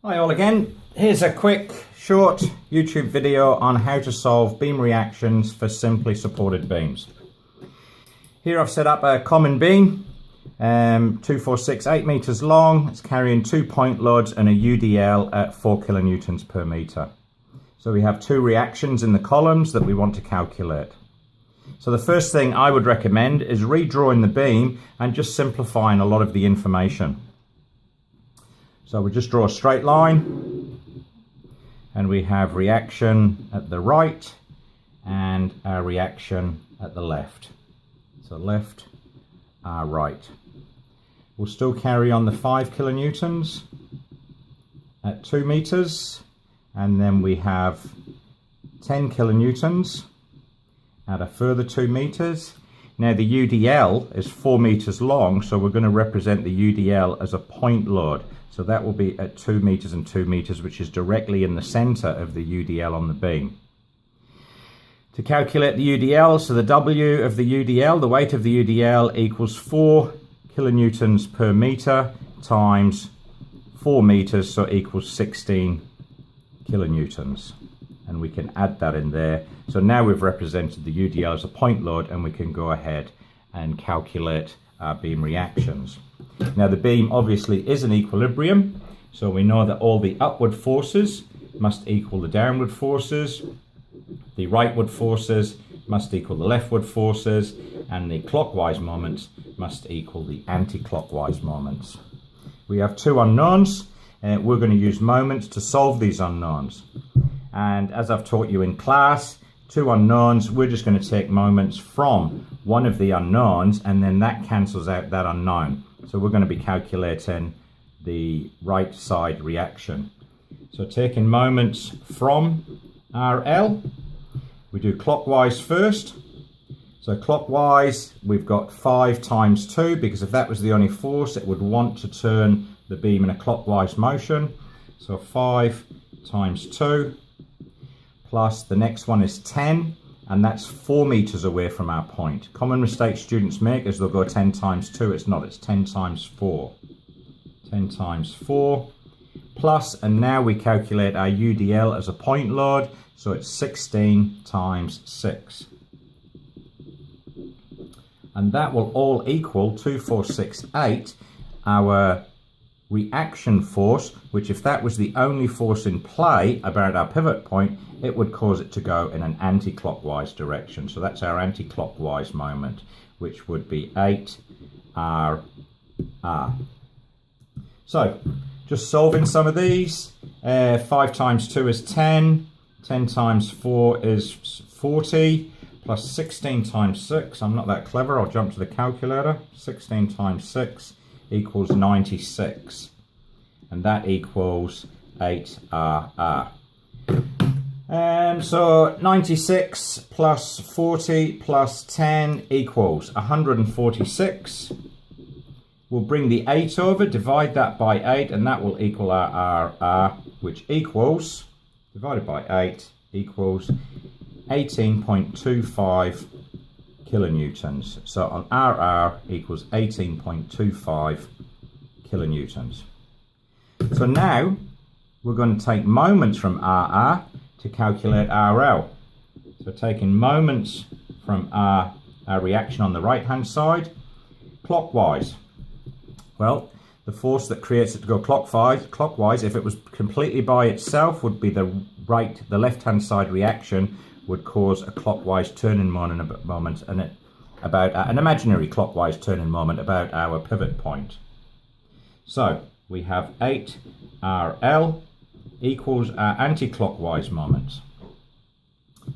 Hi all again. Here's a quick short YouTube video on how to solve beam reactions for simply supported beams. Here I've set up a common beam, 2, 4, 6, 8 meters long. It's carrying 2 point loads and a UDL at 4 kilonewtons per meter. So we have 2 reactions in the columns that we want to calculate. So the first thing I would recommend is redrawing the beam and just simplifying a lot of the information. So we just draw a straight line and we have reaction at the right and our reaction at the left. So left, right. We'll still carry on the 5 kilonewtons at 2 meters, and then we have 10 kilonewtons at a further 2 meters. Now the UDL is 4 meters long, so we're going to represent the UDL as a point load. So that will be at 2 meters and 2 meters, which is directly in the center of the UDL on the beam. To calculate the UDL, so the W of the UDL, the weight of the UDL, equals 4 kilonewtons per meter times 4 meters, so equals 16 kilonewtons. And we can add that in there. So now we've represented the UDL as a point load, and we can go ahead and calculate our beam reactions. Now the beam obviously is in equilibrium, so we know that all the upward forces must equal the downward forces, the rightward forces must equal the leftward forces, and the clockwise moments must equal the anti-clockwise moments. We have 2 unknowns, and we're going to use moments to solve these unknowns. And as I've taught you in class, 2 unknowns, we're just going to take moments from one of the unknowns, and then that cancels out that unknown. So we're going to be calculating the right side reaction. So taking moments from RL, we do clockwise first. So clockwise, we've got 5 times 2, because if that was the only force, it would want to turn the beam in a clockwise motion. So 5 times 2, plus the next one is 10, and that's 4 meters away from our point. Common mistake students make is they'll go 10 times 2. It's not, it's 10 times 4. 10 times 4, plus, and now we calculate our UDL as a point load, so it's 16 times 6. And that will all equal 2, 4, 6, 8, our reaction force, which if that was the only force in play about our pivot point, it would cause it to go in an anti-clockwise direction. So that's our anti-clockwise moment, which would be 8R. So just solving some of these. 5 times 2 is 10, 10 times 4 is 40, plus 16 times 6, I'm not that clever, I'll jump to the calculator. 16 times 6 equals 96, and that equals 8R. So 96 plus 40 plus 10 equals 146. We'll bring the 8 over, divide that by 8, and that will equal our RR, which equals, divided by 8, equals 18.25 kilonewtons. So on RR equals 18.25 kilonewtons. So now we're going to take moments from RR to calculate RL. So taking moments from our reaction on the right hand side, clockwise. Well, the force that creates it to go clockwise, if it was completely by itself, would be the left hand side reaction would cause a clockwise turning moment, and about an imaginary clockwise turning moment about our pivot point. So we have 8RL equals our anti-clockwise moment.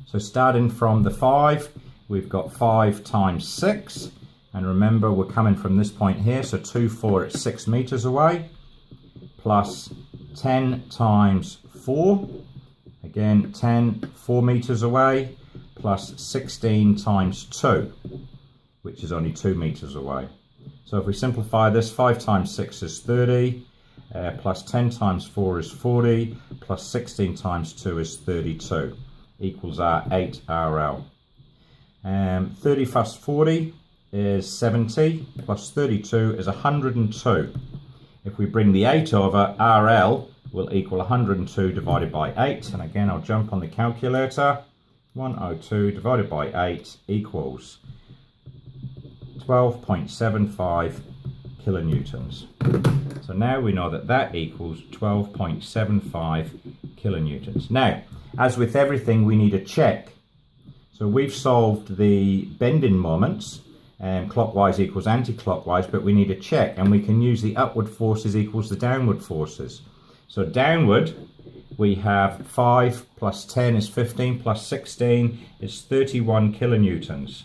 So starting from the 5, we've got 5 times 6, and remember we're coming from this point here, so 2, 4 at 6 meters away, plus 10 times 4, again 10, 4 meters away, plus 16 times 2, which is only 2 meters away. So if we simplify this, 5 times 6 is 30, plus 10 times 4 is 40, plus 16 times 2 is 32, equals our 8RL. 30 plus 40 is 70, plus 32 is 102. If we bring the 8 over, RL will equal 102 divided by 8. And again, I'll jump on the calculator. 102 divided by 8 equals 12.75 kilonewtons. So now we know that that equals 12.75 kilonewtons. Now, as with everything, we need a check. So we've solved the bending moments, clockwise equals anti-clockwise, but we need a check, and we can use the upward forces equals the downward forces. So downward, we have 5 plus 10 is 15 plus 16 is 31 kilonewtons.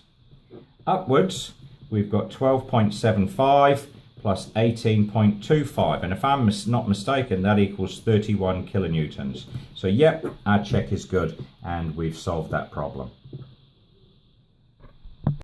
Upwards, we've got 12.75 plus 18.25, and if I'm not mistaken, that equals 31 kilonewtons. So yep, our check is good, and we've solved that problem.